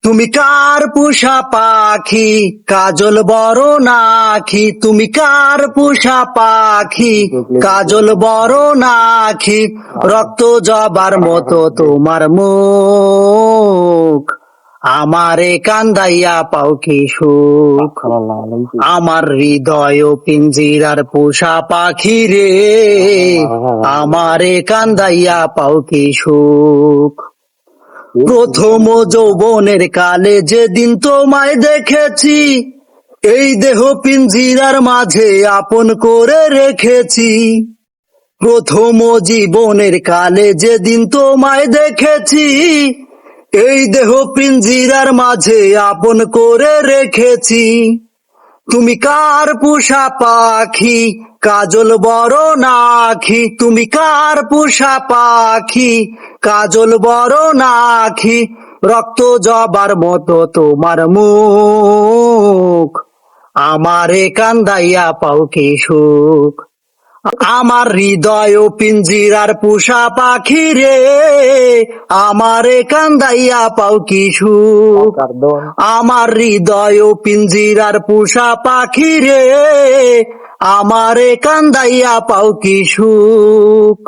তুমি কার পোষা পাখি কাজল বড় নাখি, তুমি কার পোষা পাখি কাজল বড় নাখি, রক্ত জবার মতো তোমার মুখ, আমারে কান্দাইয়া পাও কি সুখ। আমার হৃদয় পিঞ্জিরার পোষা পাখি রে, আমারে কান্দাইয়া পাও কি সুখ। প্রথম যৌবনের কালে যেদিন তোমায় দেখেছি, এই দেহ পিঞ্জিরার মাঝে আপন করে রেখেছি। প্রথম জীবনের কালে যেদিন তোমায় দেখেছি, এই দেহ পিঞ্জিরার মাঝে আপন করে রেখেছি। তুমি কার পোষা পাখি কাজল বড় নাখি, তুমি কার পোষা পাখি কাজল বড় নাখি, রক্ত জবার মতো তোমার মুখ, আমারে কান্দাইয়া পাও কি সুখ। আমার হৃদয় পিঞ্জিরার পোষা পাখি রে, আমারে কান্দাইয়া পাও কি সুখ। আমার হৃদয় পিঞ্জিরার পোষা পাখি রে, আমারে কান্দাইয়া পাও কি সুখ।